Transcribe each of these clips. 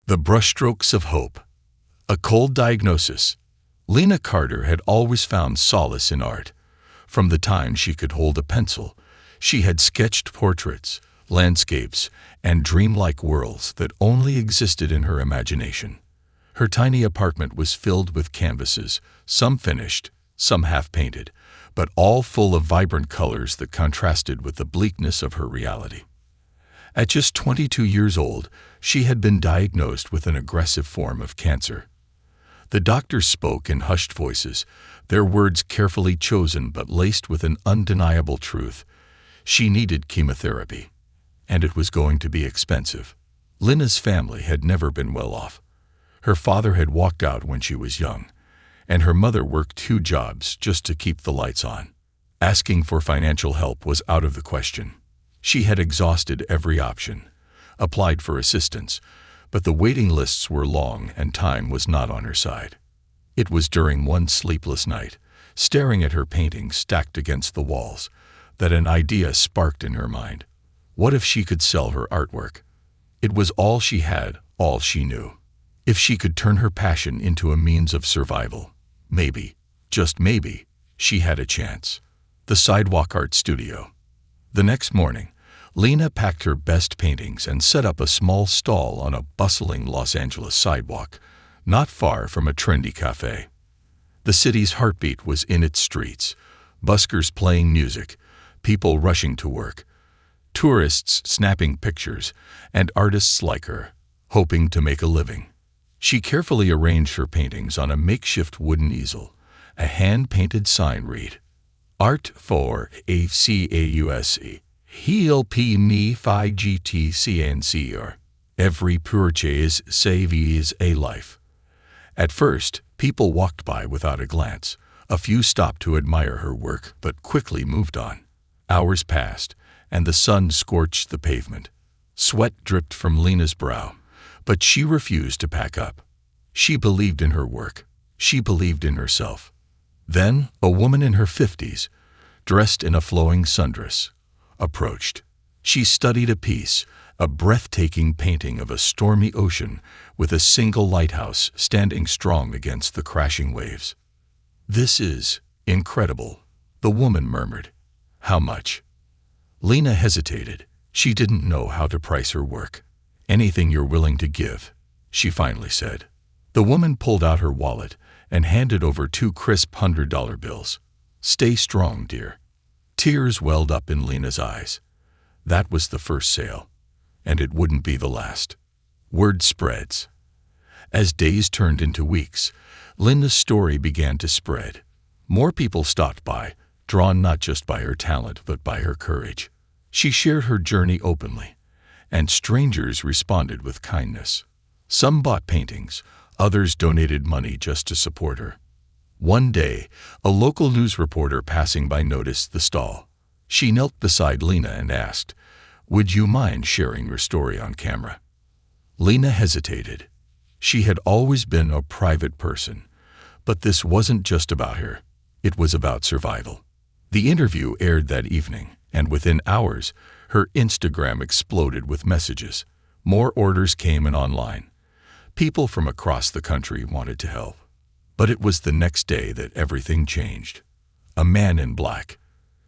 The brushstrokes of hope. A cold diagnosis. Lena Carter had always found solace in art. From the time she could hold a pencil, she had sketched portraits, landscapes, and dreamlike worlds that only existed in her imagination. Her tiny apartment was filled with canvases, some finished, some half-painted, but all full of vibrant colors that contrasted with the bleakness of her reality. At just 22 years old, she had been diagnosed with an aggressive form of cancer. The doctors spoke in hushed voices, their words carefully chosen but laced with an undeniable truth. She needed chemotherapy, and it was going to be expensive. Lena's family had never been well off. Her father had walked out when she was young, and her mother worked 2 jobs just to keep the lights on. Asking for financial help was out of the question. She had exhausted every option, applied for assistance, but the waiting lists were long and time was not on her side. It was during one sleepless night, staring at her paintings stacked against the walls, that an idea sparked in her mind. What if she could sell her artwork? It was all she had, all she knew. If she could turn her passion into a means of survival, maybe, just maybe, she had a chance. The Sidewalk Art Studio. The next morning, Lena packed her best paintings and set up a small stall on a bustling Los Angeles sidewalk, not far from a trendy cafe. The city's heartbeat was in its streets, buskers playing music, people rushing to work, tourists snapping pictures, and artists like her, hoping to make a living. She carefully arranged her paintings on a makeshift wooden easel. A hand-painted sign read, "Art for ACAUSE. Help me 5GTCNCR. Every purchase saves a life." At first, people walked by without a glance. A few stopped to admire her work, but quickly moved on. Hours passed, and the sun scorched the pavement. Sweat dripped from Lena's brow, but she refused to pack up. She believed in her work. She believed in herself. Then, a woman in her 50s, dressed in a flowing sundress, approached. She studied a piece, a breathtaking painting of a stormy ocean with a single lighthouse standing strong against the crashing waves. "This is incredible," the woman murmured. "How much?" Lena hesitated. She didn't know how to price her work. "Anything you're willing to give," she finally said. The woman pulled out her wallet and handed over 2 crisp $100 bills. "Stay strong, dear." Tears welled up in Lena's eyes. That was the first sale, and it wouldn't be the last. Word spreads. As days turned into weeks, Lena's story began to spread. More people stopped by, drawn not just by her talent but by her courage. She shared her journey openly, and strangers responded with kindness. Some bought paintings, others donated money just to support her. One day, a local news reporter passing by noticed the stall. She knelt beside Lena and asked, "Would you mind sharing your story on camera?" Lena hesitated. She had always been a private person, but this wasn't just about her. It was about survival. The interview aired that evening, and within hours, her Instagram exploded with messages. More orders came in online. People from across the country wanted to help. But it was the next day that everything changed. A man in black.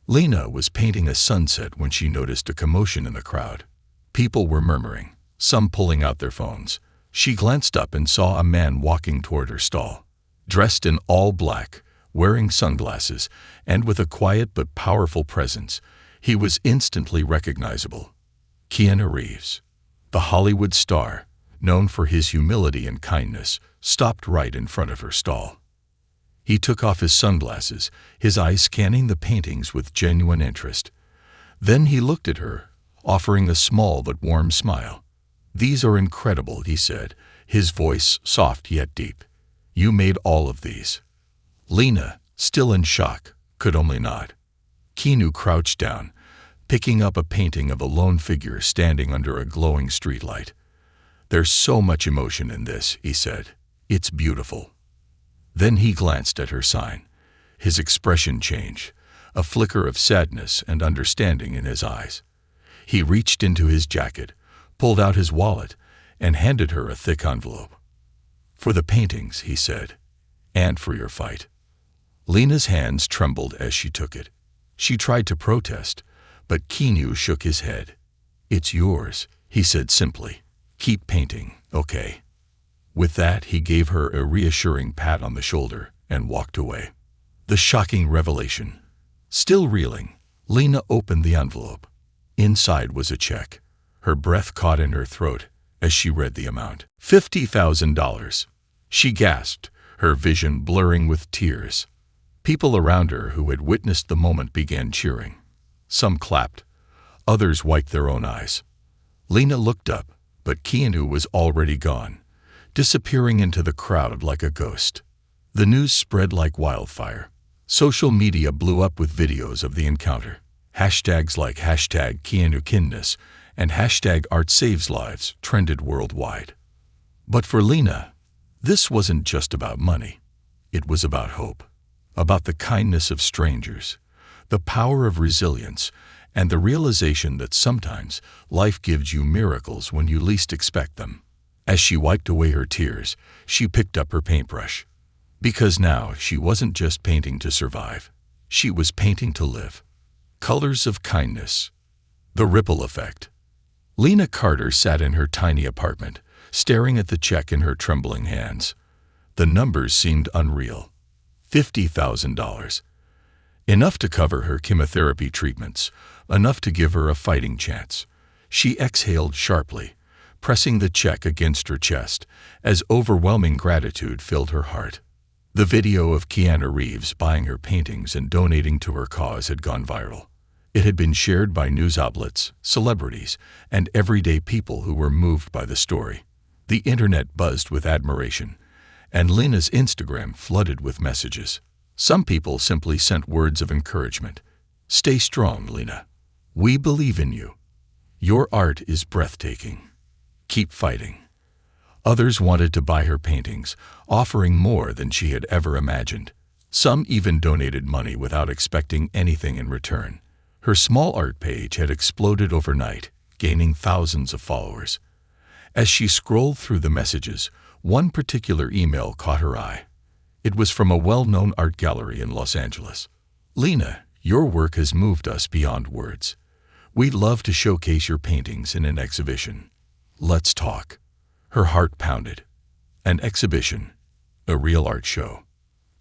Lena was painting a sunset when she noticed a commotion in the crowd. People were murmuring, some pulling out their phones. She glanced up and saw a man walking toward her stall. Dressed in all black, wearing sunglasses, and with a quiet but powerful presence, he was instantly recognizable. KeanuReeves, the Hollywood star, known for his humility and kindness, stopped right in front of her stall. He took off his sunglasses, his eyes scanning the paintings with genuine interest. Then he looked at her, offering a small but warm smile. "These are incredible," he said, his voice soft yet deep. "You made all of these." Lena, still in shock, could only nod. Keanu crouched down, picking up a painting of a lone figure standing under a glowing streetlight. "There's so much emotion in this," he said. "It's beautiful." Then he glanced at her sign. His expression changed, a flicker of sadness and understanding in his eyes. He reached into his jacket, pulled out his wallet, and handed her a thick envelope. "For the paintings," he said, "and for your fight." Lena's hands trembled as she took it. She tried to protest, but Keanu shook his head. "It's yours," he said simply. "Keep painting, okay?" With that, he gave her a reassuring pat on the shoulder and walked away. The shocking revelation. Still reeling, Lena opened the envelope. Inside was a check. Her breath caught in her throat as she read the amount. $50,000. She gasped, her vision blurring with tears. People around her who had witnessed the moment began cheering. Some clapped. Others wiped their own eyes. Lena looked up, but Keanu was already gone, disappearing into the crowd like a ghost. The news spread like wildfire. Social media blew up with videos of the encounter. Hashtags like #KeanuReeves and #ArtSavesLives trended worldwide. But for Lena, this wasn't just about money. It was about hope, about the kindness of strangers, the power of resilience, and the realization that sometimes life gives you miracles when you least expect them. As she wiped away her tears, she picked up her paintbrush. Because now she wasn't just painting to survive. She was painting to live. Colors of kindness. The ripple effect. Lena Carter sat in her tiny apartment, staring at the check in her trembling hands. The numbers seemed unreal. $50,000. Enough to cover her chemotherapy treatments, enough to give her a fighting chance. She exhaled sharply, pressing the check against her chest, as overwhelming gratitude filled her heart. The video of KeanuReeves buying her paintings and donating to her cause had gone viral. It had been shared by news outlets, celebrities, and everyday people who were moved by the story. The internet buzzed with admiration, and Lena's Instagram flooded with messages. Some people simply sent words of encouragement. "Stay strong, Lena. We believe in you. Your art is breathtaking. Keep fighting." Others wanted to buy her paintings, offering more than she had ever imagined. Some even donated money without expecting anything in return. Her small art page had exploded overnight, gaining thousands of followers. As she scrolled through the messages, one particular email caught her eye. It was from a well-known art gallery in Los Angeles. "Lena, your work has moved us beyond words. We'd love to showcase your paintings in an exhibition. Let's talk." Her heart pounded. An exhibition, a real art show.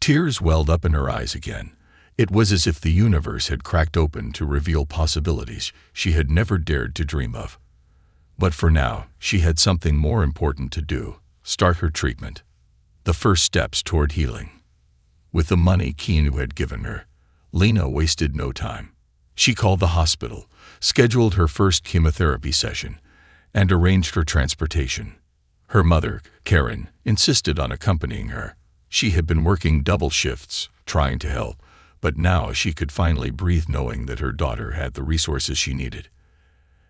Tears welled up in her eyes again. It was as if the universe had cracked open to reveal possibilities she had never dared to dream of. But for now, she had something more important to do: start her treatment. The first steps toward healing. With the money Keanu had given her, Lena wasted no time. She called the hospital, scheduled her first chemotherapy session, and arranged her transportation. Her mother, Karen, insisted on accompanying her. She had been working double shifts, trying to help, but now she could finally breathe knowing that her daughter had the resources she needed.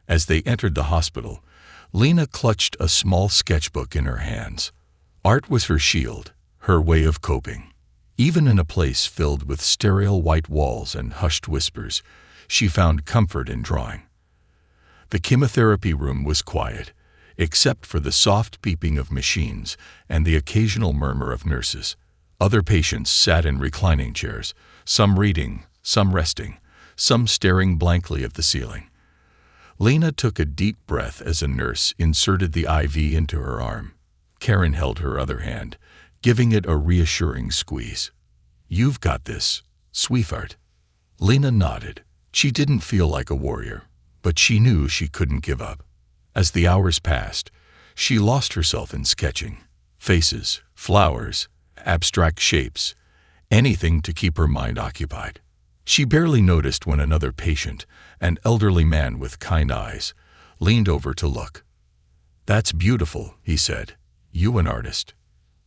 As they entered the hospital, Lena clutched a small sketchbook in her hands. Art was her shield, her way of coping. Even in a place filled with sterile white walls and hushed whispers, she found comfort in drawing. The chemotherapy room was quiet, except for the soft beeping of machines and the occasional murmur of nurses. Other patients sat in reclining chairs, some reading, some resting, some staring blankly at the ceiling. Lena took a deep breath as a nurse inserted the IV into her arm. Karen held her other hand, giving it a reassuring squeeze. "You've got this, sweetheart." Lena nodded. She didn't feel like a warrior, but she knew she couldn't give up. As the hours passed, she lost herself in sketching. Faces, flowers, abstract shapes, anything to keep her mind occupied. She barely noticed when another patient, an elderly man with kind eyes, leaned over to look. "That's beautiful," he said. "You an artist?"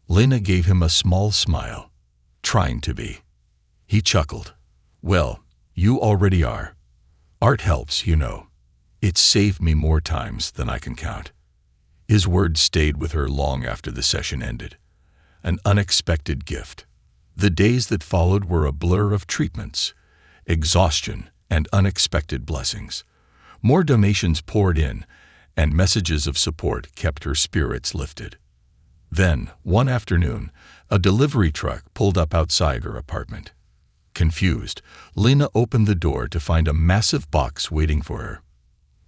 Lena gave him a small smile. "Trying to be." He chuckled. "Well, you already are. Art helps, you know. It's saved me more times than I can count." His words stayed with her long after the session ended. An unexpected gift. The days that followed were a blur of treatments, exhaustion, and unexpected blessings. More donations poured in, and messages of support kept her spirits lifted. Then, one afternoon, a delivery truck pulled up outside her apartment. Confused, Lena opened the door to find a massive box waiting for her.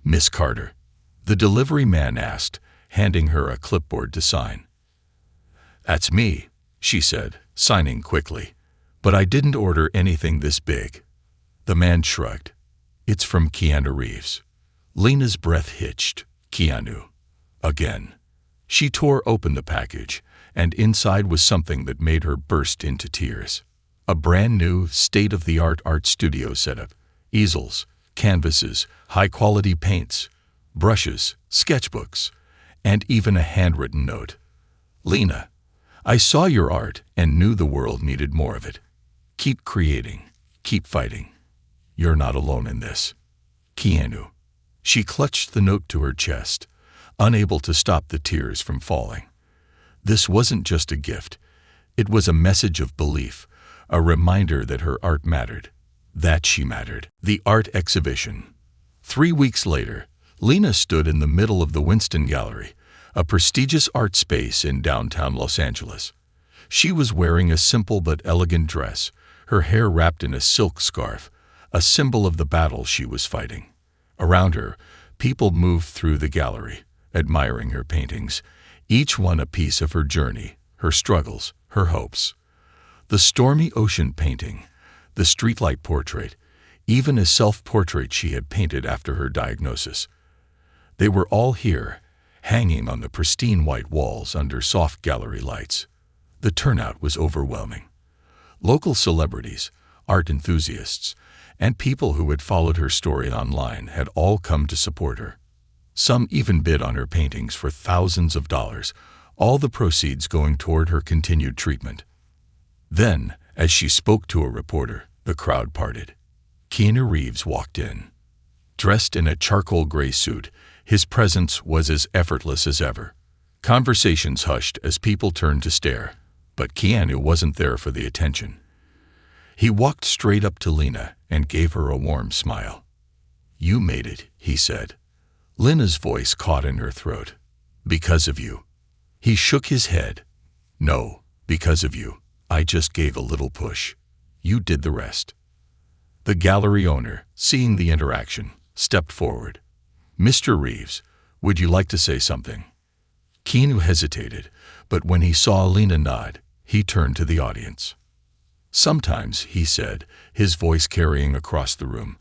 "Miss Carter?" the delivery man asked, handing her a clipboard to sign. "That's me," she said, signing quickly. "But I didn't order anything this big." The man shrugged. "It's from KeanuReeves." Lena's breath hitched. Keanu. Again. She tore open the package, and inside was something that made her burst into tears. A brand new, state-of-the-art art studio setup. Easels, canvases, high-quality paints, brushes, sketchbooks, and even a handwritten note. "Lena, I saw your art and knew the world needed more of it. Keep creating. Keep fighting. You're not alone in this. Keanu." She clutched the note to her chest, unable to stop the tears from falling. This wasn't just a gift. It was a message of belief, a reminder that her art mattered, that she mattered. The art exhibition. 3 weeks later, Lena stood in the middle of the Winston Gallery, a prestigious art space in downtown Los Angeles. She was wearing a simple but elegant dress, her hair wrapped in a silk scarf, a symbol of the battle she was fighting. Around her, people moved through the gallery, admiring her paintings, each one a piece of her journey, her struggles, her hopes. The stormy ocean painting, the streetlight portrait, even a self-portrait she had painted after her diagnosis. They were all here, hanging on the pristine white walls under soft gallery lights. The turnout was overwhelming. Local celebrities, art enthusiasts, and people who had followed her story online had all come to support her. Some even bid on her paintings for thousands of dollars, all the proceeds going toward her continued treatment. Then, as she spoke to a reporter, the crowd parted. KeanuReeves walked in. Dressed in a charcoal gray suit, his presence was as effortless as ever. Conversations hushed as people turned to stare, but Keanu wasn't there for the attention. He walked straight up to Lena and gave her a warm smile. "You made it," he said. Lena's voice caught in her throat. "Because of you." He shook his head. "No, because of you. I just gave a little push. You did the rest." The gallery owner, seeing the interaction, stepped forward. "Mr. Reeves, would you like to say something?" Keanu hesitated, but when he saw Lena nod, he turned to the audience. "Sometimes," he said, his voice carrying across the room,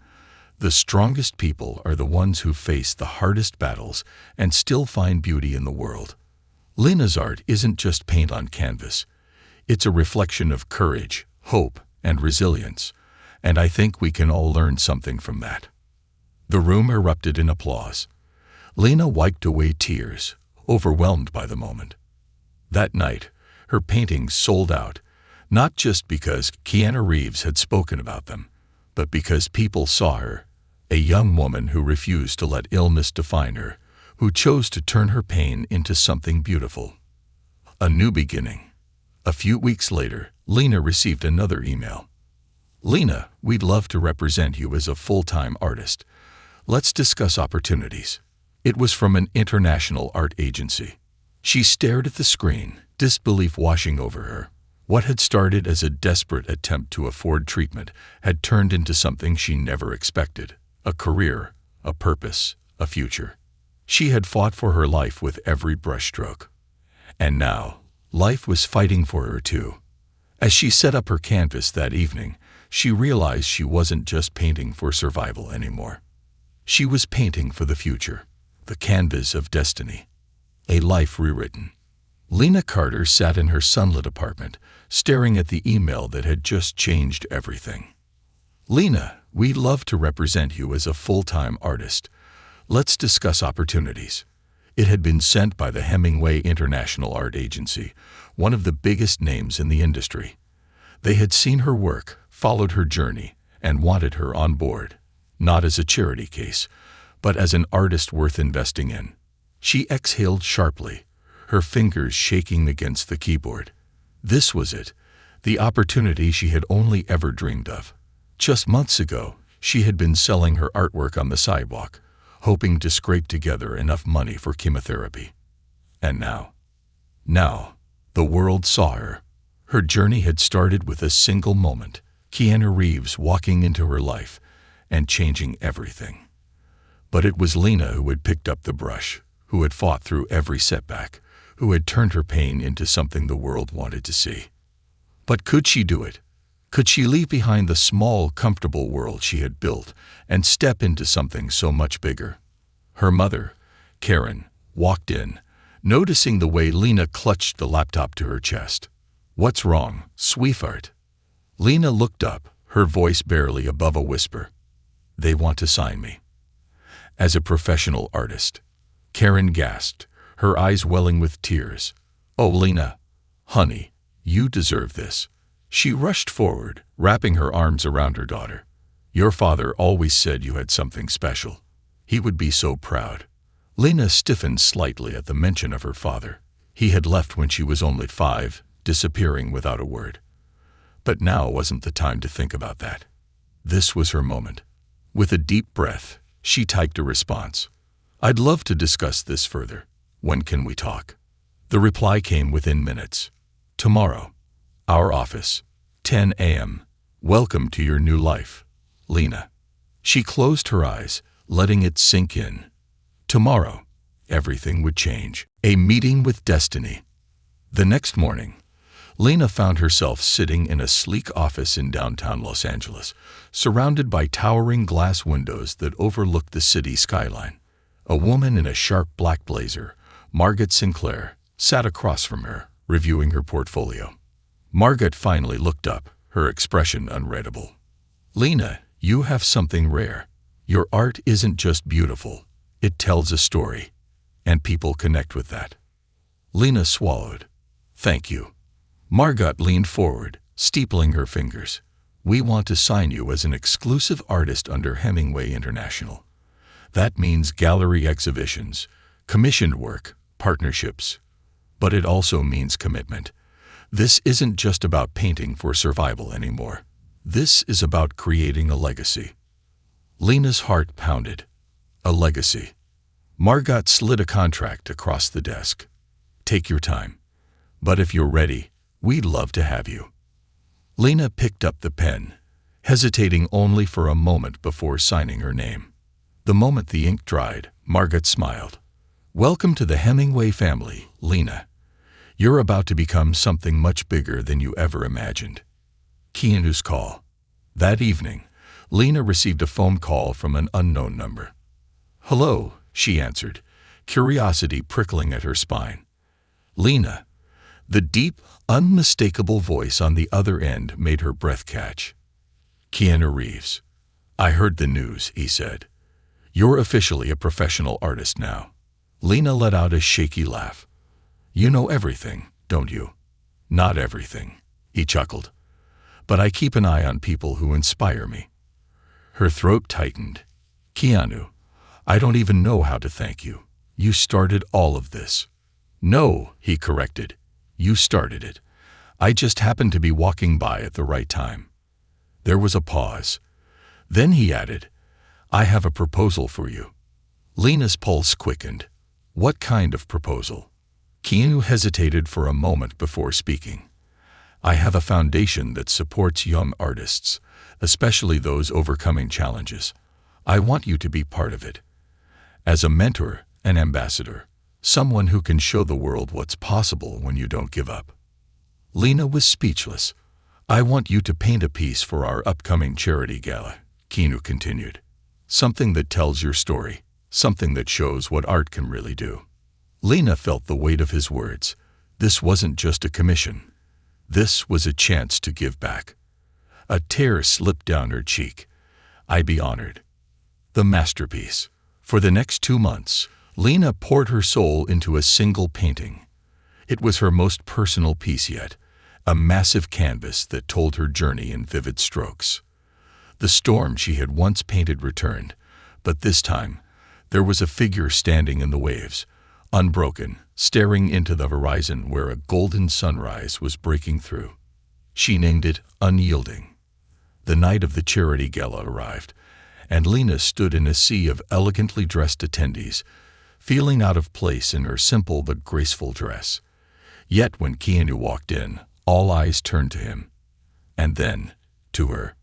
"the strongest people are the ones who face the hardest battles and still find beauty in the world." Lena's art isn't just paint on canvas. It's a reflection of courage, hope, and resilience, and I think we can all learn something from that. The room erupted in applause. Lena wiped away tears, overwhelmed by the moment. That night, her paintings sold out, not just because KeanuReeves had spoken about them, but because people saw her, a young woman who refused to let illness define her, who chose to turn her pain into something beautiful. A new beginning. A few weeks later, Lena received another email. "Lena, we'd love to represent you as a full-time artist. Let's discuss opportunities." It was from an international art agency. She stared at the screen, disbelief washing over her. What had started as a desperate attempt to afford treatment had turned into something she never expected: a career, a purpose, a future. She had fought for her life with every brushstroke. And now, life was fighting for her too. As she set up her canvas that evening, she realized she wasn't just painting for survival anymore. She was painting for the future, the canvas of destiny, a life rewritten. Lena Carter sat in her sunlit apartment, staring at the email that had just changed everything. "Lena, we'd love to represent you as a full-time artist. Let's discuss opportunities." It had been sent by the Hemingway International Art Agency, one of the biggest names in the industry. They had seen her work, followed her journey, and wanted her on board, not as a charity case, but as an artist worth investing in. She exhaled sharply, her fingers shaking against the keyboard. This was it, the opportunity she had only ever dreamed of. Just months ago, she had been selling her artwork on the sidewalk, hoping to scrape together enough money for chemotherapy. And now, the world saw her. Her journey had started with a single moment, KeanuReeves walking into her life and changing everything. But it was Lena who had picked up the brush, who had fought through every setback, who had turned her pain into something the world wanted to see. But could she do it? Could she leave behind the small, comfortable world she had built and step into something so much bigger? Her mother, Karen, walked in, noticing the way Lena clutched the laptop to her chest. "What's wrong, sweetheart?" Lena looked up, her voice barely above a whisper. "They want to sign me as a professional artist." Karen gasped, her eyes welling with tears. "Oh, Lena, honey, you deserve this." She rushed forward, wrapping her arms around her daughter. "Your father always said you had something special. He would be so proud." Lena stiffened slightly at the mention of her father. He had left when she was only 5, disappearing without a word. But now wasn't the time to think about that. This was her moment. With a deep breath, she typed a response. "I'd love to discuss this further. When can we talk?" The reply came within minutes. "Tomorrow. Our office. 10 a.m. Welcome to your new life, Lena." She closed her eyes, letting it sink in. Tomorrow, everything would change. A meeting with destiny. The next morning, Lena found herself sitting in a sleek office in downtown Los Angeles, surrounded by towering glass windows that overlooked the city skyline. A woman in a sharp black blazer, Margaret Sinclair, sat across from her, reviewing her portfolio. Margaret finally looked up, her expression unreadable. "Lena, you have something rare. Your art isn't just beautiful, it tells a story, and people connect with that." Lena swallowed. "Thank you." Margaret leaned forward, steepling her fingers. "We want to sign you as an exclusive artist under Hemingway International. That means gallery exhibitions, commissioned work, partnerships. But it also means commitment. This isn't just about painting for survival anymore. This is about creating a legacy." Lena's heart pounded. A legacy. Margaret slid a contract across the desk. "Take your time. But if you're ready, we'd love to have you." Lena picked up the pen, hesitating only for a moment before signing her name. The moment the ink dried, Margaret smiled. "Welcome to the Hemingway family, Lena. You're about to become something much bigger than you ever imagined." Keanu's call. That evening, Lena received a phone call from an unknown number. "Hello," she answered, curiosity prickling at her spine. "Lena." The deep, unmistakable voice on the other end made her breath catch. "KeanuReeves. I heard the news," he said. "You're officially a professional artist now." Lena let out a shaky laugh. "You know everything, don't you?" "Not everything," he chuckled. "But I keep an eye on people who inspire me." Her throat tightened. "Keanu, I don't even know how to thank you. You started all of this." "No," he corrected. "You started it. I just happened to be walking by at the right time." There was a pause. Then he added, "I have a proposal for you." Lena's pulse quickened. "What kind of proposal?" Keanu hesitated for a moment before speaking. "I have a foundation that supports young artists, especially those overcoming challenges. I want you to be part of it. As a mentor, an ambassador, someone who can show the world what's possible when you don't give up." Lena was speechless. "I want you to paint a piece for our upcoming charity gala," Keanu continued. "Something that tells your story, something that shows what art can really do." Lena felt the weight of his words. This wasn't just a commission. This was a chance to give back. A tear slipped down her cheek. "I'd be honored." The masterpiece. For the next 2 months, Lena poured her soul into a single painting. It was her most personal piece yet, a massive canvas that told her journey in vivid strokes. The storm she had once painted returned, but this time, there was a figure standing in the waves, unbroken, staring into the horizon where a golden sunrise was breaking through. She named it Unyielding. The night of the charity gala arrived, and Lena stood in a sea of elegantly dressed attendees, feeling out of place in her simple but graceful dress. Yet when Keanu walked in, all eyes turned to him. And then, to her.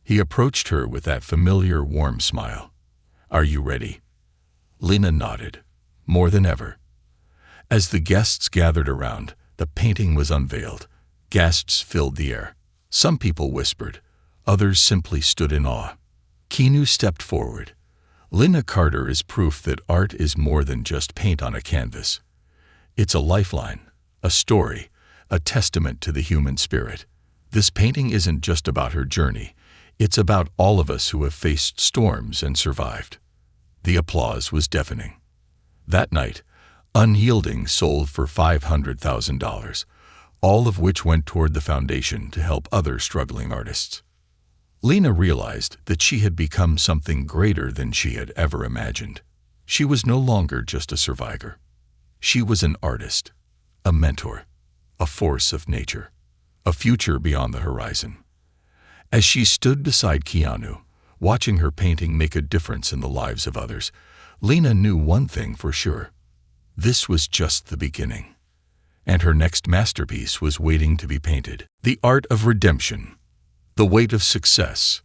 He approached her with that familiar, warm smile. "Are you ready?" Lena nodded, more than ever. As the guests gathered around, the painting was unveiled. Gasps filled the air. Some people whispered. Others simply stood in awe. Keanu stepped forward. "Lena Carter is proof that art is more than just paint on a canvas. It's a lifeline, a story, a testament to the human spirit. This painting isn't just about her journey. It's about all of us who have faced storms and survived." The applause was deafening. That night, Unyielding sold for $500,000, all of which went toward the foundation to help other struggling artists. Lena realized that she had become something greater than she had ever imagined. She was no longer just a survivor. She was an artist, a mentor, a force of nature, a future beyond the horizon. As she stood beside Keanu, watching her painting make a difference in the lives of others, Lena knew one thing for sure. This was just the beginning. And her next masterpiece was waiting to be painted. The Art of Redemption. The Weight of Success.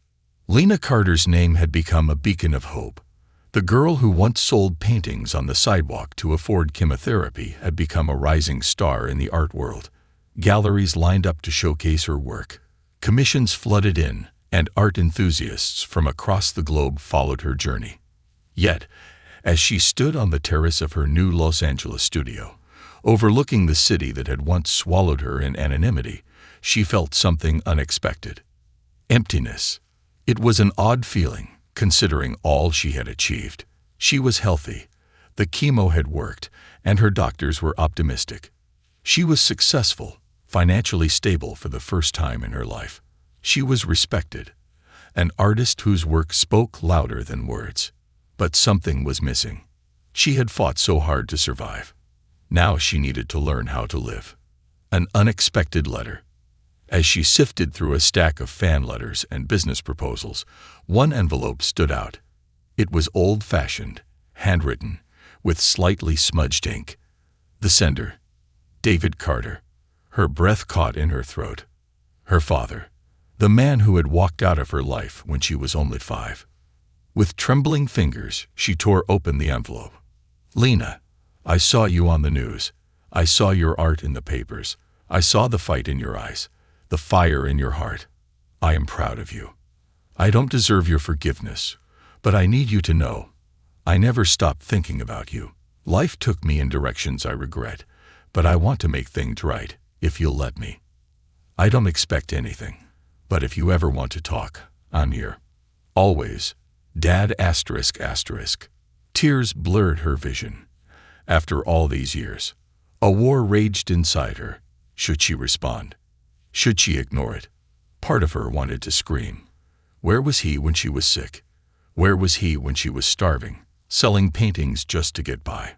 Lena Carter's name had become a beacon of hope. The girl who once sold paintings on the sidewalk to afford chemotherapy had become a rising star in the art world. Galleries lined up to showcase her work. Commissions flooded in, and art enthusiasts from across the globe followed her journey. Yet, as she stood on the terrace of her new Los Angeles studio, overlooking the city that had once swallowed her in anonymity, she felt something unexpected. Emptiness. It was an odd feeling, considering all she had achieved. She was healthy. The chemo had worked, and her doctors were optimistic. She was successful, financially stable for the first time in her life. She was respected, an artist whose work spoke louder than words. But something was missing. She had fought so hard to survive. Now she needed to learn how to live. An unexpected letter. As she sifted through a stack of fan letters and business proposals, one envelope stood out. It was old-fashioned, handwritten, with slightly smudged ink. The sender, David Carter. Her breath caught in her throat. Her father, the man who had walked out of her life when she was only 5. With trembling fingers, she tore open the envelope. "Lena, I saw you on the news. I saw your art in the papers. I saw the fight in your eyes, the fire in your heart. I am proud of you. I don't deserve your forgiveness, but I need you to know, I never stopped thinking about you. Life took me in directions I regret, but I want to make things right, if you'll let me. I don't expect anything, but if you ever want to talk, I'm here. Always. Dad****. Tears blurred her vision. After all these years, a war raged inside her. Should she respond? Should she ignore it? Part of her wanted to scream. Where was he when she was sick? Where was he when she was starving, selling paintings just to get by?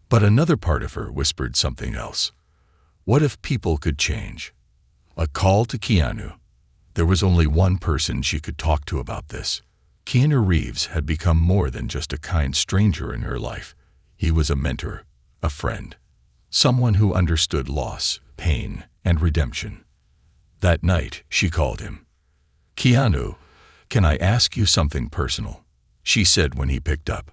But another part of her whispered something else. What if people could change? A call to Keanu. There was only one person she could talk to about this. KeanuReeves had become more than just a kind stranger in her life. He was a mentor, a friend, someone who understood loss, pain, and redemption. That night, she called him. "Keanu, can I ask you something personal?" she said when he picked up.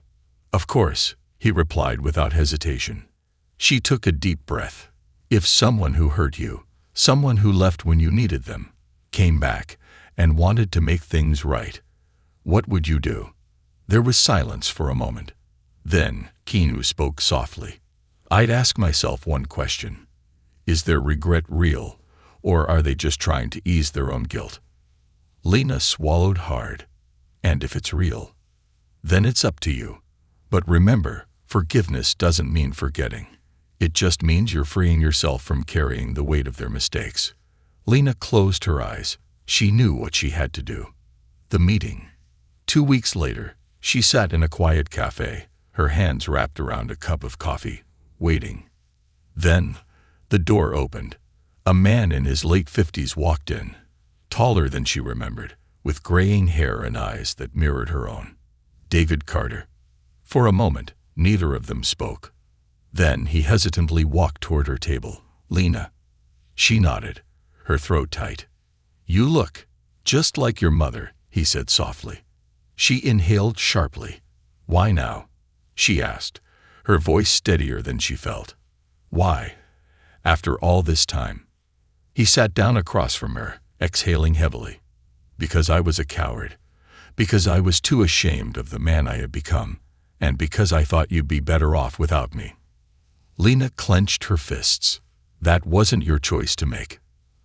"Of course," he replied without hesitation. She took a deep breath. If someone who hurt you, someone who left when you needed them, came back and wanted to make things right, what would you do? There was silence for a moment. Then, Keanu spoke softly. "I'd ask myself one question. Is their regret real, or are they just trying to ease their own guilt?" Lena swallowed hard. "And if it's real, then it's up to you. But remember, forgiveness doesn't mean forgetting. It just means you're freeing yourself from carrying the weight of their mistakes." Lena closed her eyes. She knew what she had to do. The meeting. 2 weeks later, she sat in a quiet cafe, her hands wrapped around a cup of coffee, waiting. Then, the door opened. A man in his late 50s walked in, taller than she remembered, with graying hair and eyes that mirrored her own. David Carter. For a moment, neither of them spoke. Then he hesitantly walked toward her table. "Lena." She nodded, her throat tight. "You look just like your mother," he said softly. She inhaled sharply. "Why now?" she asked, her voice steadier than she felt. "Why? After all this time?" He sat down across from her, exhaling heavily. "Because I was a coward. Because I was too ashamed of the man I had become. And because I thought you'd be better off without me." Lena clenched her fists. "That wasn't your choice to make."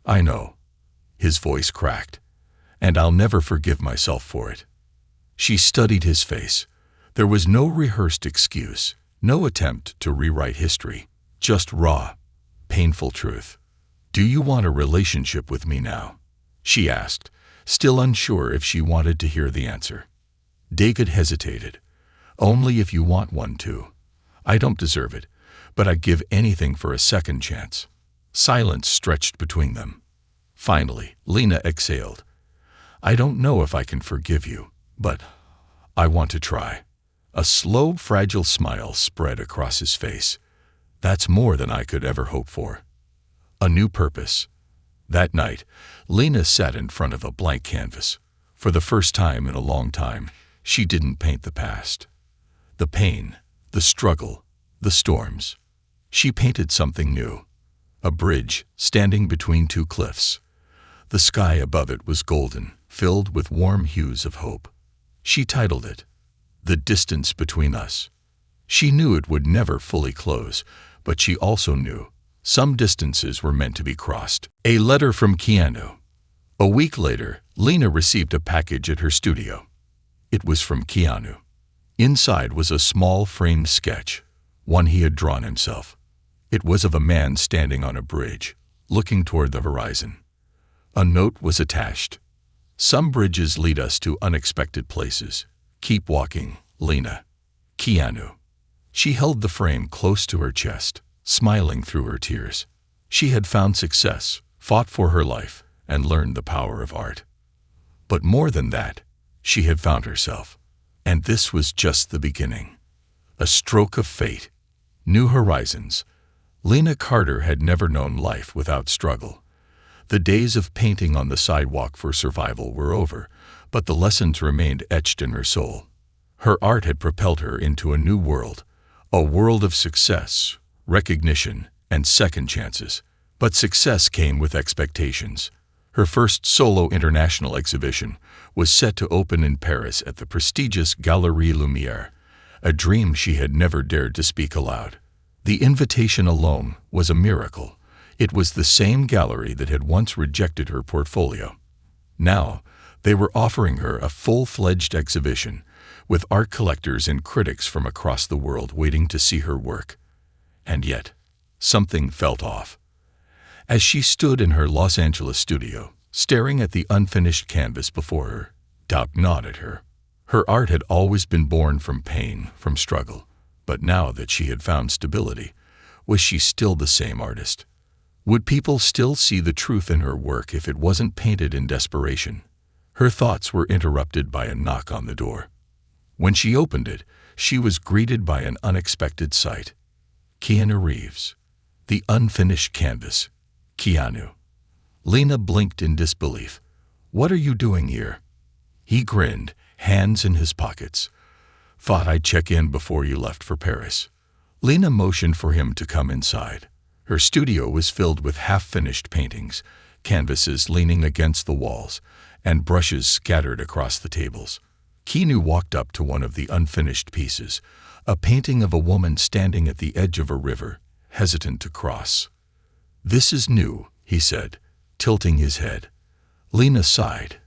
"I know." His voice cracked. "And I'll never forgive myself for it." She studied his face. There was no rehearsed excuse, no attempt to rewrite history, just raw, painful truth. "Do you want a relationship with me now?" she asked, still unsure if she wanted to hear the answer. David hesitated. "Only if you want one too. I don't deserve it, but I'd give anything for a second chance." Silence stretched between them. Finally, Lena exhaled. "I don't know if I can forgive you, but I want to try." A slow, fragile smile spread across his face. "That's more than I could ever hope for." A new purpose. That night, Lena sat in front of a blank canvas. For the first time in a long time, she didn't paint the past. The pain, the struggle, the storms. She painted something new. A bridge standing between two cliffs. The sky above it was golden, filled with warm hues of hope. She titled it, "The Distance Between Us." She knew it would never fully close, but she also knew some distances were meant to be crossed. A letter from Keanu. A week later, Lena received a package at her studio. It was from Keanu. Inside was a small framed sketch, one he had drawn himself. It was of a man standing on a bridge, looking toward the horizon. A note was attached. "Some bridges lead us to unexpected places. Keep walking, Lena. Keanu." She held the frame close to her chest, smiling through her tears. She had found success, fought for her life, and learned the power of art. But more than that, she had found herself. And this was just the beginning. A stroke of fate. New horizons. Lena Carter had never known life without struggle. The days of painting on the sidewalk for survival were over, but the lessons remained etched in her soul. Her art had propelled her into a new world, a world of success, recognition, and second chances. But success came with expectations. Her first solo international exhibition was set to open in Paris at the prestigious Galerie Lumière, a dream she had never dared to speak aloud. The invitation alone was a miracle. It was the same gallery that had once rejected her portfolio. Now, they were offering her a full-fledged exhibition, with art collectors and critics from across the world waiting to see her work. And yet, something felt off. As she stood in her Los Angeles studio, staring at the unfinished canvas before her, doubt gnawed at her. Her art had always been born from pain, from struggle. But now that she had found stability, was she still the same artist? Would people still see the truth in her work if it wasn't painted in desperation? Her thoughts were interrupted by a knock on the door. When she opened it, she was greeted by an unexpected sight. KeanuReeves. The unfinished canvas. Keanu. Lena blinked in disbelief. "What are you doing here?" He grinned, hands in his pockets. "Thought I'd check in before you left for Paris." Lena motioned for him to come inside. Her studio was filled with half-finished paintings, canvases leaning against the walls, and brushes scattered across the tables. Keanu walked up to one of the unfinished pieces, a painting of a woman standing at the edge of a river, hesitant to cross. "This is new," he said, tilting his head. Lena sighed.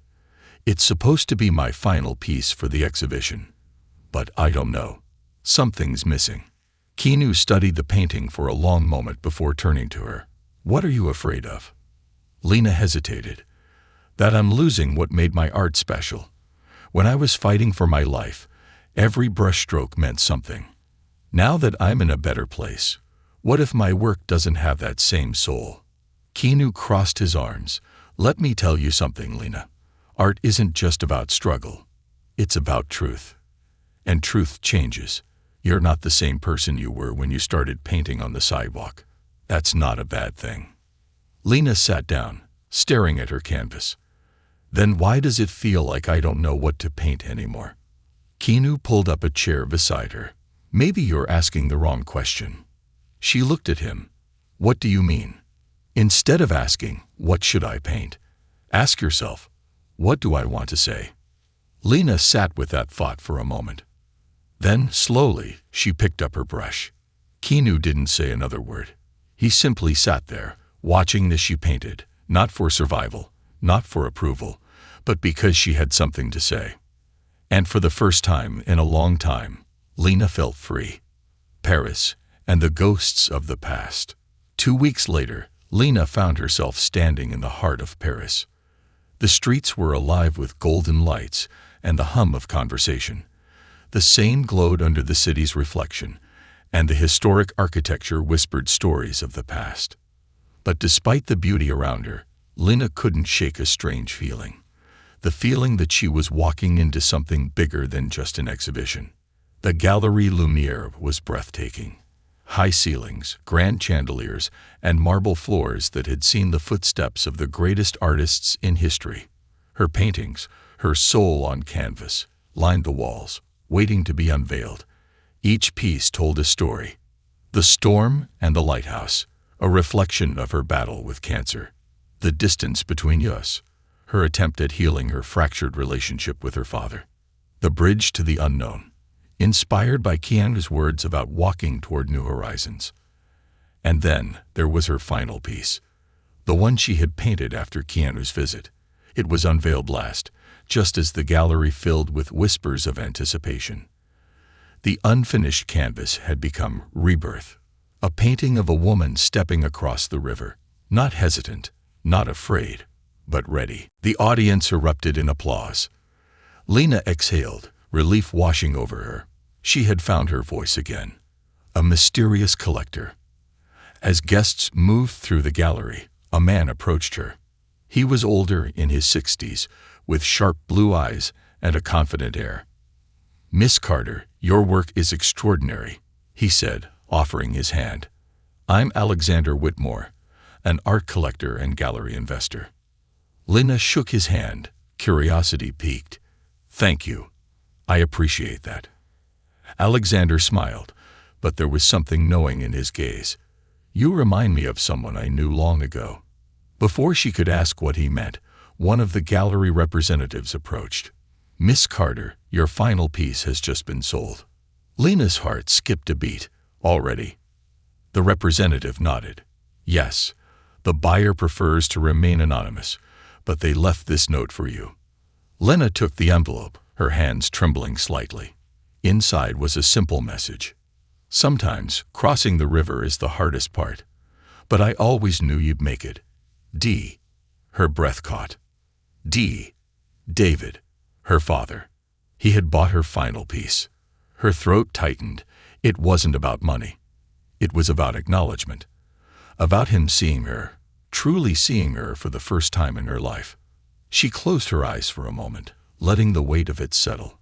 "It's supposed to be my final piece for the exhibition. But I don't know. Something's missing." Keanu studied the painting for a long moment before turning to her. "What are you afraid of?" Lena hesitated. "That I'm losing what made my art special. When I was fighting for my life, every brushstroke meant something. Now that I'm in a better place, what if my work doesn't have that same soul?" Keanu crossed his arms. "Let me tell you something, Lena. Art isn't just about struggle. It's about truth. And truth changes. You're not the same person you were when you started painting on the sidewalk. That's not a bad thing. Lena sat down, staring at her canvas. Then why does it feel like I don't know what to paint anymore? Keanu pulled up a chair beside her. Maybe you're asking the wrong question. She looked at him. What do you mean? Instead of asking, what should I paint? Ask yourself, what do I want to say? Lena sat with that thought for a moment. Then, slowly, she picked up her brush. Keanu didn't say another word. He simply sat there, watching as she painted, not for survival, not for approval, but because she had something to say. And for the first time in a long time, Lena felt free. Paris and the ghosts of the past. 2 weeks later, Lena found herself standing in the heart of Paris. The streets were alive with golden lights and the hum of conversation. The Seine glowed under the city's reflection, and the historic architecture whispered stories of the past. But despite the beauty around her, Lena couldn't shake a strange feeling. The feeling that she was walking into something bigger than just an exhibition. The Galerie Lumière was breathtaking. High ceilings, grand chandeliers, and marble floors that had seen the footsteps of the greatest artists in history. Her paintings, her soul on canvas, lined the walls, waiting to be unveiled. Each piece told a story. The storm and the lighthouse, a reflection of her battle with cancer. The distance between us, her attempt at healing her fractured relationship with her father. The bridge to the unknown, inspired by Keanu's words about walking toward new horizons. And then there was her final piece, the one she had painted after Keanu's visit. It was unveiled last, just as the gallery filled with whispers of anticipation. The unfinished canvas had become Rebirth, a painting of a woman stepping across the river, not hesitant, not afraid, but ready. The audience erupted in applause. Lena exhaled, relief washing over her. She had found her voice again, a mysterious collector. As guests moved through the gallery, a man approached her. He was older, in his 60s, with sharp blue eyes and a confident air. "Miss Carter, your work is extraordinary," he said, offering his hand. "I'm Alexander Whitmore, an art collector and gallery investor." Lena shook his hand, curiosity piqued. "Thank you. I appreciate that." Alexander smiled, but there was something knowing in his gaze. "You remind me of someone I knew long ago." Before she could ask what he meant, one of the gallery representatives approached. "Miss Carter, your final piece has just been sold." Lena's heart skipped a beat. "Already?" The representative nodded. "Yes, the buyer prefers to remain anonymous, but they left this note for you." Lena took the envelope, her hands trembling slightly. Inside was a simple message. "Sometimes crossing the river is the hardest part, but I always knew you'd make it. D." Her breath caught. D. David, her father. He had bought her final piece. Her throat tightened. It wasn't about money. It was about acknowledgement. About him seeing her, truly seeing her for the first time in her life. She closed her eyes for a moment, letting the weight of it settle.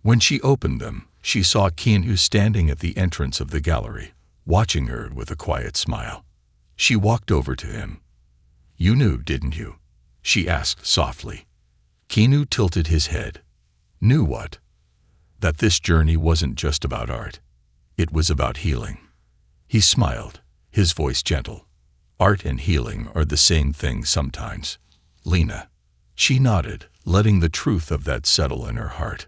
When she opened them, she saw Keanu standing at the entrance of the gallery, watching her with a quiet smile. She walked over to him. "You knew, didn't you?" she asked softly. Keanu tilted his head. Knew what? That this journey wasn't just about art. It was about healing. He smiled, his voice gentle. "Art and healing are the same thing sometimes, Lena." She nodded, letting the truth of that settle in her heart.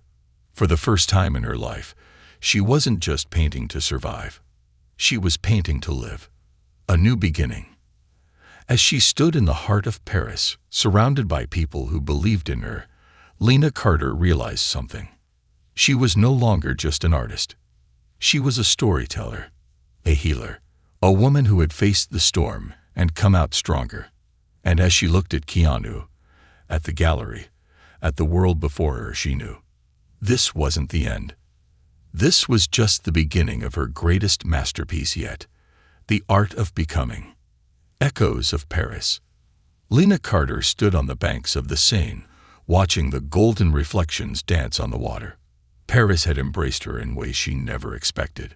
For the first time in her life, she wasn't just painting to survive. She was painting to live. A new beginning. As she stood in the heart of Paris, surrounded by people who believed in her, Lena Carter realized something. She was no longer just an artist. She was a storyteller, a healer, a woman who had faced the storm and come out stronger. And as she looked at Keanu, at the gallery, at the world before her, she knew. This wasn't the end. This was just the beginning of her greatest masterpiece yet, the art of becoming. Echoes of Paris. Lena Carter stood on the banks of the Seine, watching the golden reflections dance on the water. Paris had embraced her in ways she never expected.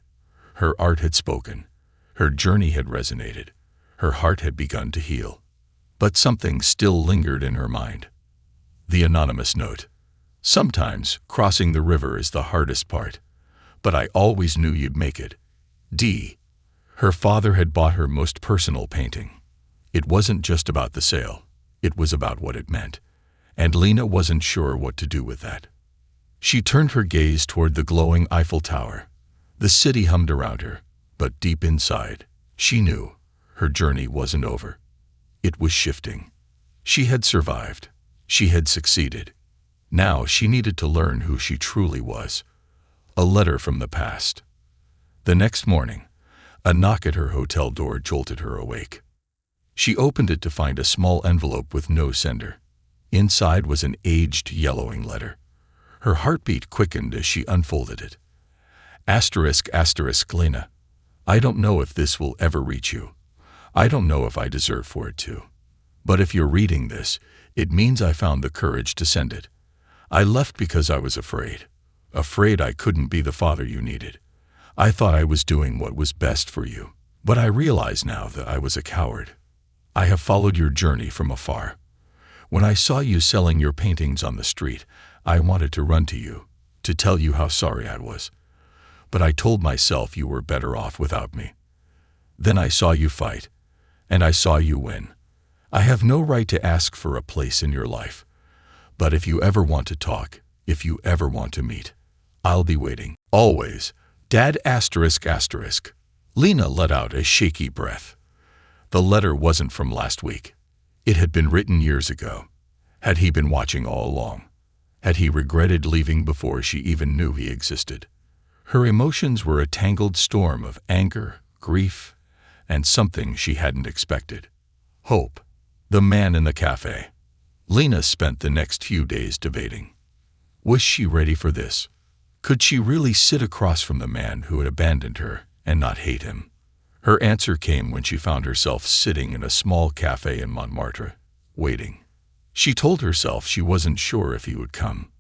Her art had spoken. Her journey had resonated. Her heart had begun to heal. But something still lingered in her mind. The anonymous note. Sometimes crossing the river is the hardest part, but I always knew you'd make it. D. Her father had bought her most personal painting. It wasn't just about the sale. It was about what it meant. And Lena wasn't sure what to do with that. She turned her gaze toward the glowing Eiffel Tower. The city hummed around her, but deep inside, she knew her journey wasn't over. It was shifting. She had survived. She had succeeded. Now she needed to learn who she truly was. A letter from the past. The next morning, a knock at her hotel door jolted her awake. She opened it to find a small envelope with no sender. Inside was an aged, yellowing letter. Her heartbeat quickened as she unfolded it. ***, Lena. I don't know if this will ever reach you. I don't know if I deserve for it to. But if you're reading this, it means I found the courage to send it. I left because I was afraid. Afraid I couldn't be the father you needed. I thought I was doing what was best for you. But I realize now that I was a coward. I have followed your journey from afar. When I saw you selling your paintings on the street, I wanted to run to you, to tell you how sorry I was. But I told myself you were better off without me. Then I saw you fight, and I saw you win. I have no right to ask for a place in your life. But if you ever want to talk, if you ever want to meet, I'll be waiting. Always. Dad ***. Lena let out a shaky breath. The letter wasn't from last week. It had been written years ago. Had he been watching all along? Had he regretted leaving before she even knew he existed? Her emotions were a tangled storm of anger, grief, and something she hadn't expected. Hope. The man in the cafe. Lena spent the next few days debating. Was she ready for this? Could she really sit across from the man who had abandoned her and not hate him? Her answer came when she found herself sitting in a small cafe in Montmartre, waiting. She told herself she wasn't sure if he would come,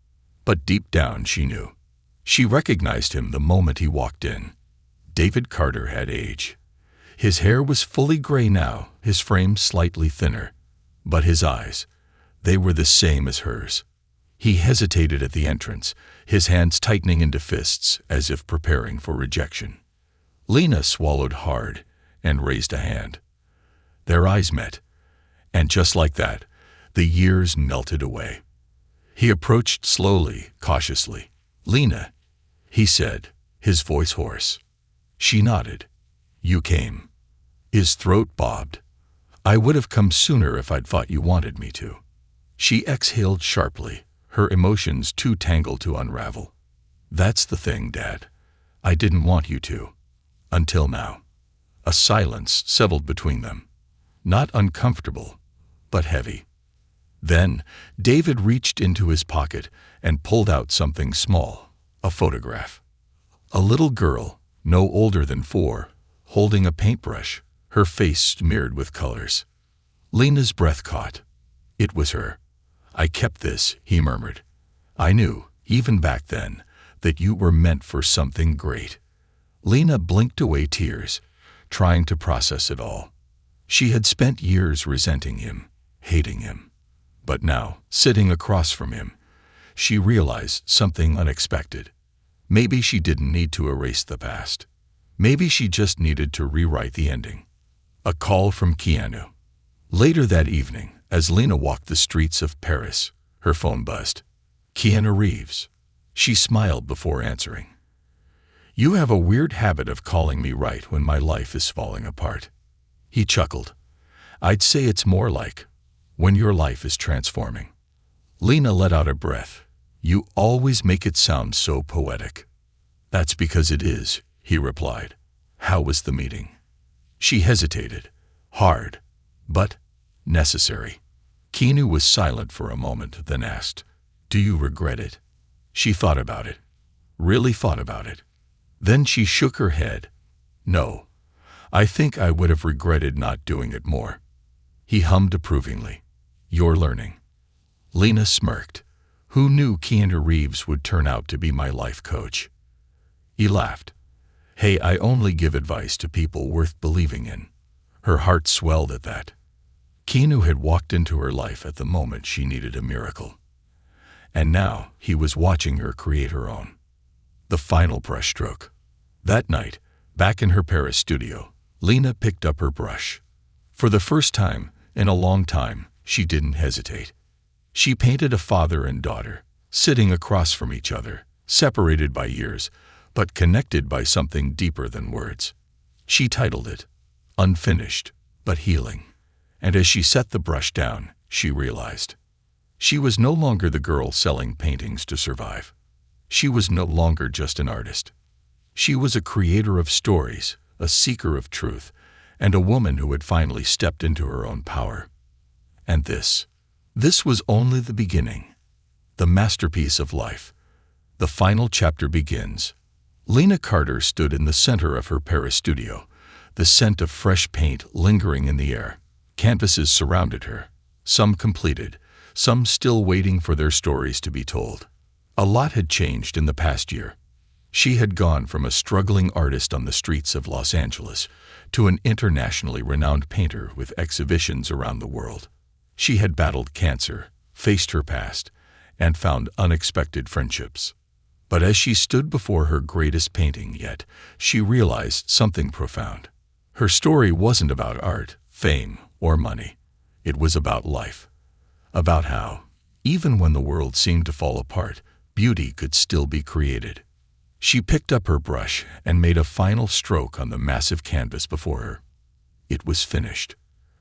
but deep down she knew. She recognized him the moment he walked in. David Carter had aged. His hair was fully gray now, his frame slightly thinner, but his eyes, they were the same as hers. He hesitated at the entrance, his hands tightening into fists as if preparing for rejection. Lena swallowed hard and raised a hand. Their eyes met, and just like that, the years melted away. He approached slowly, cautiously. "Lena," he said, his voice hoarse. She nodded. "You came." His throat bobbed. "I would have come sooner if I'd thought you wanted me to." She exhaled sharply, her emotions too tangled to unravel. "That's the thing, Dad. I didn't want you to. Until now." A silence settled between them. Not uncomfortable, but heavy. Then David reached into his pocket and pulled out something small, a photograph. A little girl, no older than 4, holding a paintbrush, her face smeared with colors. Lena's breath caught. It was her. "I kept this," he murmured. "I knew, even back then, that you were meant for something great." Lena blinked away tears, trying to process it all. She had spent years resenting him, hating him. But now, sitting across from him, she realized something unexpected. Maybe she didn't need to erase the past. Maybe she just needed to rewrite the ending. A call from Keanu. Later that evening, as Lena walked the streets of Paris, her phone buzzed. "KeanuReeves." She smiled before answering. "You have a weird habit of calling me right when my life is falling apart." He chuckled. "I'd say it's more like when your life is transforming." Lena let out a breath. "You always make it sound so poetic." "That's because it is," he replied. "How was the meeting?" She hesitated. Hard, but necessary. Keanu was silent for a moment, then asked, "Do you regret it?" She thought about it. Really thought about it. Then she shook her head. "No. I think I would have regretted not doing it more." He hummed approvingly. "You're learning." Lena smirked. Who knew KeanuReeves would turn out to be my life coach? He laughed. Hey, I only give advice to people worth believing in. Her heart swelled at that. Keanu had walked into her life at the moment she needed a miracle. And now he was watching her create her own. The final brushstroke. That night, back in her Paris studio, Lena picked up her brush. For the first time in a long time, she didn't hesitate. She painted a father and daughter, sitting across from each other, separated by years, but connected by something deeper than words. She titled it, Unfinished, but Healing. And as she set the brush down, she realized. She was no longer the girl selling paintings to survive. She was no longer just an artist. She was a creator of stories, a seeker of truth, and a woman who had finally stepped into her own power. And this was only the beginning. The masterpiece of life. The final chapter begins. Lena Carter stood in the center of her Paris studio, the scent of fresh paint lingering in the air. Canvases surrounded her, some completed, some still waiting for their stories to be told. A lot had changed in the past year. She had gone from a struggling artist on the streets of Los Angeles to an internationally renowned painter with exhibitions around the world. She had battled cancer, faced her past, and found unexpected friendships. But as she stood before her greatest painting yet, she realized something profound. Her story wasn't about art, fame, or money. It was about life. About how, even when the world seemed to fall apart, beauty could still be created. She picked up her brush and made a final stroke on the massive canvas before her. It was finished.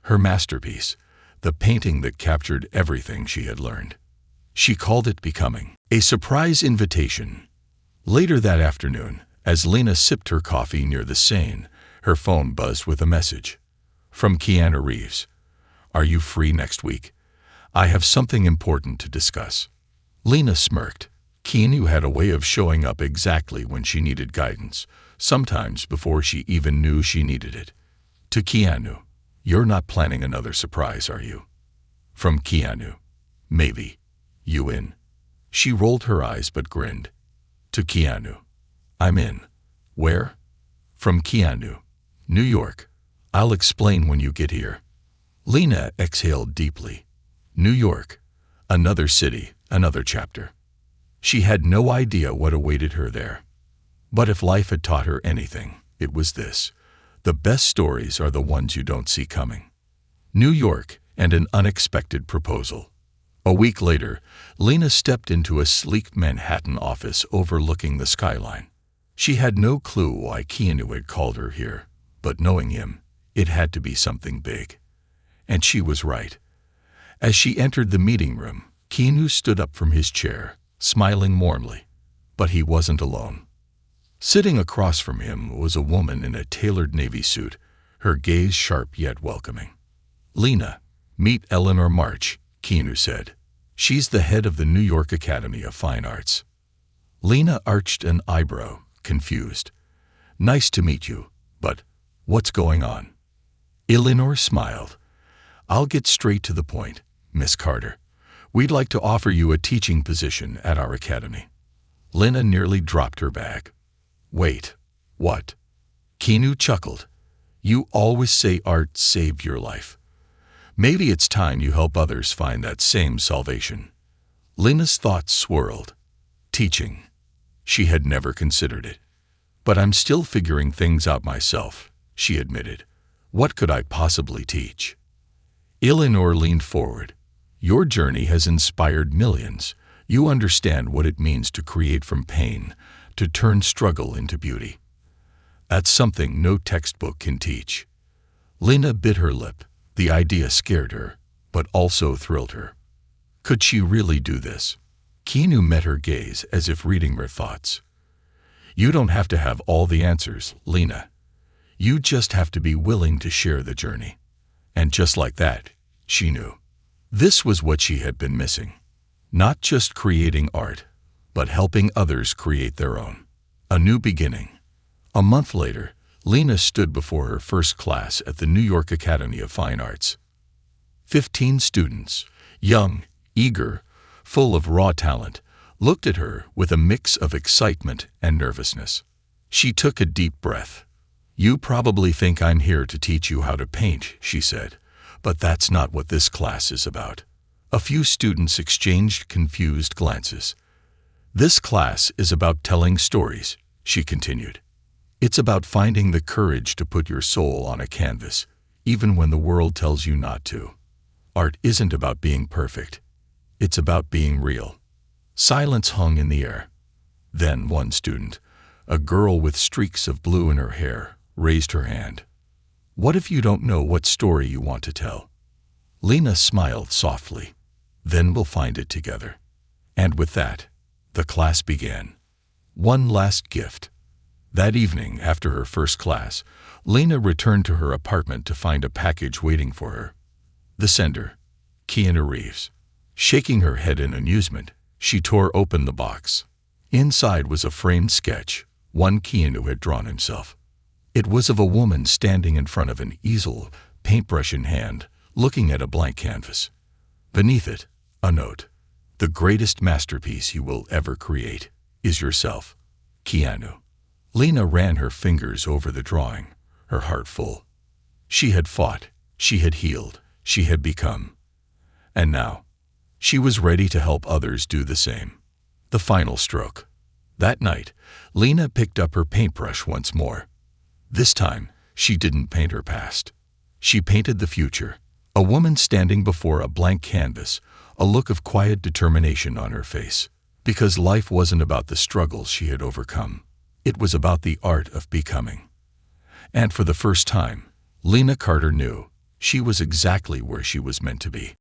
Her masterpiece, the painting that captured everything she had learned. She called it Becoming, a surprise invitation. Later that afternoon, as Lena sipped her coffee near the Seine, her phone buzzed with a message. From KeanuReeves. Are you free next week? I have something important to discuss. Lena smirked. Keanu had a way of showing up exactly when she needed guidance, sometimes before she even knew she needed it. To Keanu, you're not planning another surprise, are you? From Keanu, maybe. You in? She rolled her eyes but grinned. To Keanu, I'm in. Where? From Keanu, New York. I'll explain when you get here. Lena exhaled deeply. New York, another city, another chapter. She had no idea what awaited her there. But if life had taught her anything, it was this. The best stories are the ones you don't see coming. New York and an unexpected proposal. A week later, Lena stepped into a sleek Manhattan office overlooking the skyline. She had no clue why Keanu had called her here, but knowing him, it had to be something big. And she was right. As she entered the meeting room, Keanu stood up from his chair, smiling warmly. But he wasn't alone. Sitting across from him was a woman in a tailored navy suit, her gaze sharp yet welcoming. Lena, meet Eleanor March, Keanu said. She's the head of the New York Academy of Fine Arts. Lena arched an eyebrow, confused. Nice to meet you, but what's going on? Eleanor smiled. I'll get straight to the point, Miss Carter. We'd like to offer you a teaching position at our academy. Lena nearly dropped her bag. Wait, what? Keanu chuckled. You always say art saved your life. Maybe it's time you help others find that same salvation. Lena's thoughts swirled. Teaching. She had never considered it. But I'm still figuring things out myself, she admitted. What could I possibly teach? Eleanor leaned forward. Your journey has inspired millions. You understand what it means to create from pain, to turn struggle into beauty. That's something no textbook can teach. Lena bit her lip. The idea scared her, but also thrilled her. Could she really do this? Keanu met her gaze as if reading her thoughts. You don't have to have all the answers, Lena. You just have to be willing to share the journey. And just like that, she knew. This was what she had been missing. Not just creating art, but helping others create their own. A new beginning. A month later, Lena stood before her first class at the New York Academy of Fine Arts. 15 students, young, eager, full of raw talent, looked at her with a mix of excitement and nervousness. She took a deep breath. "You probably think I'm here to teach you how to paint," she said, "but that's not what this class is about." A few students exchanged confused glances. "This class is about telling stories," she continued. "It's about finding the courage to put your soul on a canvas, even when the world tells you not to. Art isn't about being perfect. It's about being real." Silence hung in the air. Then one student, a girl with streaks of blue in her hair, raised her hand. "What if you don't know what story you want to tell?" Lena smiled softly. "Then we'll find it together." And with that, the class began. One last gift. That evening, after her first class, Lena returned to her apartment to find a package waiting for her. The sender, KeanuReeves. Shaking her head in amusement, she tore open the box. Inside was a framed sketch, one Keanu had drawn himself. It was of a woman standing in front of an easel, paintbrush in hand, looking at a blank canvas. Beneath it, a note. "The greatest masterpiece you will ever create is yourself, Keanu." Lena ran her fingers over the drawing, her heart full. She had fought, she had healed, she had become. And now, she was ready to help others do the same. The final stroke. That night, Lena picked up her paintbrush once more. This time, she didn't paint her past. She painted the future. A woman standing before a blank canvas, a look of quiet determination on her face. Because life wasn't about the struggles she had overcome. It was about the art of becoming. And for the first time, Lena Carter knew she was exactly where she was meant to be.